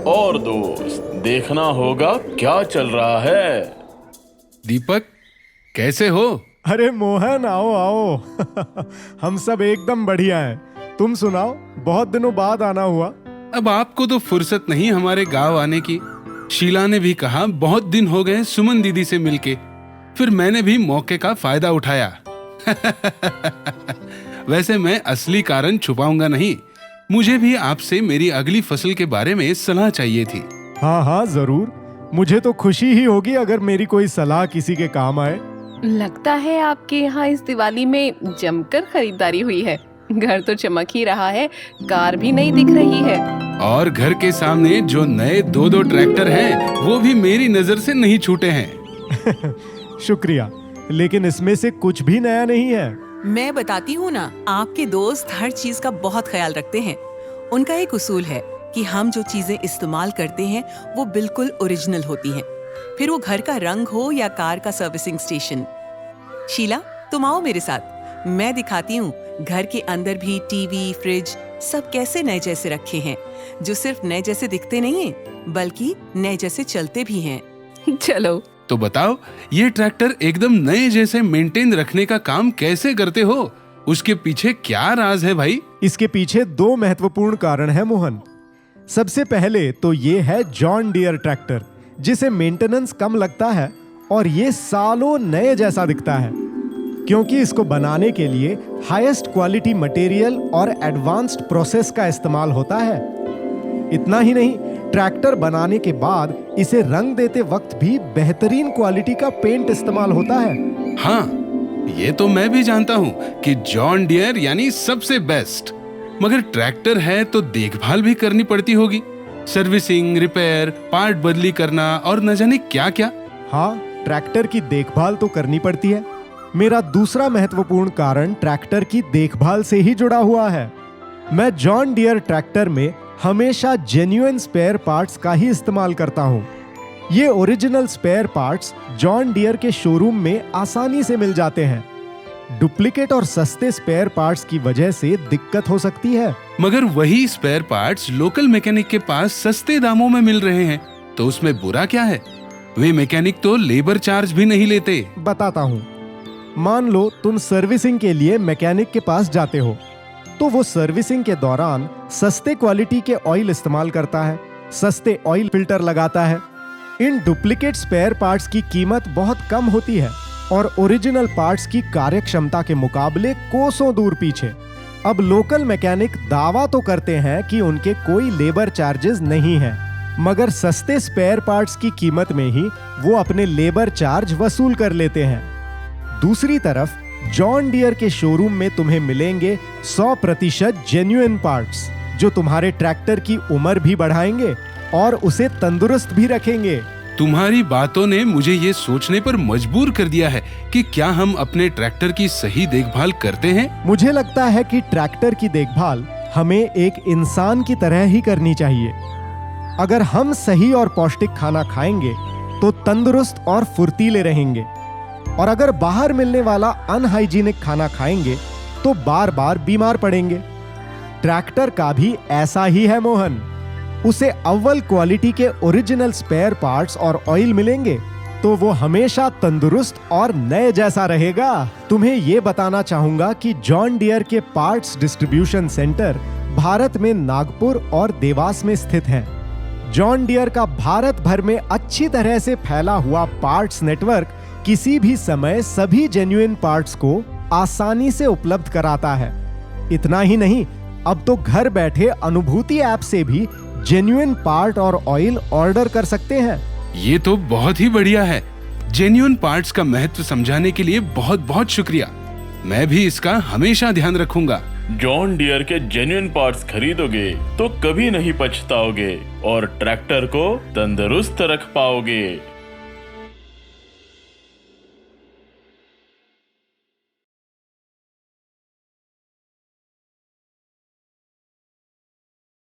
और दोस्त, देखना होगा क्या चल रहा है। दीपक, कैसे हो? अरे मोहन, आओ आओ। हम सब एकदम बढ़िया हैं। तुम सुनाओ, बहुत दिनों बाद आना हुआ। अब आपको तो फुर्सत नहीं हमारे गांव आने की। शीला ने भी कहा बहुत दिन हो गए सुमन दीदी से मिलके। फिर मैंने भी मौके का फायदा उठाया। वैसे मैं असली कारण छुपाऊंगा नहीं। मुझे भी आपसे मेरी अगली फसल के बारे में सलाह चाहिए थी। हाँ हाँ जरूर, मुझे तो खुशी ही होगी अगर मेरी कोई सलाह किसी के काम आए। लगता है आपके यहाँ इस दिवाली में जमकर खरीदारी हुई है। घर तो चमक ही रहा है, कार भी नहीं दिख रही है। और घर के सामने जो नए 2-2 ट्रैक्टर हैं, वो भी मेरी नजर से नहीं छूटे हैं। शुक्रिया, लेकिन इसमें से कुछ भी नया नहीं है। मैं बताती हूँ ना, आपके दोस्त हर चीज का बहुत ख्याल रखते हैं। उनका एक उसूल है कि हम जो चीजें इस्तेमाल करते हैं वो बिल्कुल ओरिजिनल होती हैं। फिर वो घर का रंग हो या कार का सर्विसिंग स्टेशन। शीला, तुम आओ मेरे साथ, मैं दिखाती हूँ घर के अंदर भी टीवी, फ्रिज सब कैसे नए जैसे रखे हैं, जो सिर्फ नए जैसे दिखते नहीं हैं, बल्कि नए जैसे चलते भी हैं। चलो तो बताओ, ये ट्रैक्टर एकदम नए जैसे मेंटेन रखने का काम कैसे करते हो? उसके पीछे क्या राज है भाई? इसके पीछे 2 महत्वपूर्ण कारण है मोहन। सबसे पहले तो ये है जॉन डियर ट्रैक्टर, जिसे मेंटेनेंस कम लगता है और ये सालों नए जैसा दिखता है, क्योंकि इसको बनाने के लिए हाईएस्ट क्वालिटी मटेरियल और एडवांस्ड प्रोसेस का इस्तेमाल होता है। इतना ही नहीं, ट्रैक्टर बनाने के बाद इसे रंग देते वक्त भी बेहतरीन क्वालिटी का पेंट इस्तेमाल होता है। हाँ, ये तो मैं भी जानता हूँ कि जॉन डियर यानी सबसे बेस्ट। मगर ट्रैक्टर है तो देखभाल भी करनी पड़ती होगी, सर्विसिंग, रिपेयर, पार्ट बदली करना और न जाने क्या क्या। हाँ, ट्रैक्टर की देखभाल तो करनी पड़ती है। मेरा दूसरा महत्वपूर्ण कारण ट्रैक्टर की देखभाल से ही जुड़ा हुआ है। मैं जॉन डियर ट्रैक्टर में हमेशा जेन्युइन स्पेयर पार्ट्स का ही इस्तेमाल करता हूँ। ये original spare parts John Deere के शोरूम में आसानी से मिल जाते हैं। डुप्लीकेट और सस्ते स्पेयर पार्ट्स की वजह से दिक्कत हो सकती है। मगर वही स्पेयर पार्ट्स लोकल मैकेनिक के पास सस्ते दामों में मिल रहे हैं, तो उसमें बुरा क्या है? वे मैकेनिक तो लेबर चार्ज भी नहीं लेते। बताता हूँ। मान लो तुम सर्विसिंग के लिए मैकेनिक के पास जाते हो, तो वो सर्विसिंग के दौरान सस्ते क्वालिटी के ऑयल इस्तेमाल करता है, सस्ते ऑयल फिल्टर लगाता है। इन डुप्लीकेट स्पेयर पार्ट्स की कीमत बहुत कम होती है और ओरिजिनल पार्ट्स की कार्यक्षमता के मुकाबले कोसों दूर पीछे। अब लोकल मैकेनिक दावा तो करते हैं कि उनके कोई लेबर चार्जेस नहीं हैं, मगर सस्ते स्पेयर पार्ट्स की कीमत में ही वो अपने लेबर चार्ज वसूल कर लेते हैं। दूसरी तरफ जॉन डियर के शोरूम में तुम्हें मिलेंगे 100% जेन्युइन पार्ट्स, जो तुम्हारे ट्रैक्टर की उम्र भी बढ़ाएंगे और उसे तंदुरुस्त भी रखेंगे। तुम्हारी बातों ने मुझे ये सोचने पर मजबूर कर दिया है कि क्या हम अपने ट्रैक्टर की सही देखभाल करते हैं? मुझे लगता है कि ट्रैक्टर की देखभाल हमें एक इंसान की तरह ही करनी चाहिए। अगर हम सही और पौष्टिक खाना खाएंगे तो तंदुरुस्त और फुर्तीले रहेंगे, और अगर बाहर मिलने वाला अनहाइजीनिक खाना खाएंगे तो बार बार बीमार पड़ेंगे। ट्रैक्टर का भी ऐसा ही है मोहन। उसे अव्वल क्वालिटी के ओरिजिनल स्पेयर पार्ट्स और ऑयल मिलेंगे तो वो हमेशा तंदुरुस्त और नए जैसा रहेगा। तुम्हें ये बताना चाहूंगा कि जॉन डियर के पार्ट्स डिस्ट्रीब्यूशन सेंटर भारत में नागपुर और देवास में स्थित हैं। जॉन डियर का भारत भर में अच्छी तरह से फैला हुआ पार्ट्स नेटवर्क किसी भी समय सभी जेन्युइन पार्ट्स को आसानी से उपलब्ध कराता है। इतना ही नहीं, अब तो घर बैठे अनुभूति ऐप से भी जेन्युइन पार्ट और ऑयल ऑर्डर कर सकते हैं। ये तो बहुत ही बढ़िया है। जेन्युइन पार्ट्स का महत्व समझाने के लिए बहुत बहुत शुक्रिया। मैं भी इसका हमेशा ध्यान रखूंगा। जॉन डियर के जेन्युइन पार्ट्स खरीदोगे तो कभी नहीं पछताओगे और ट्रैक्टर को तंदुरुस्त रख पाओगे।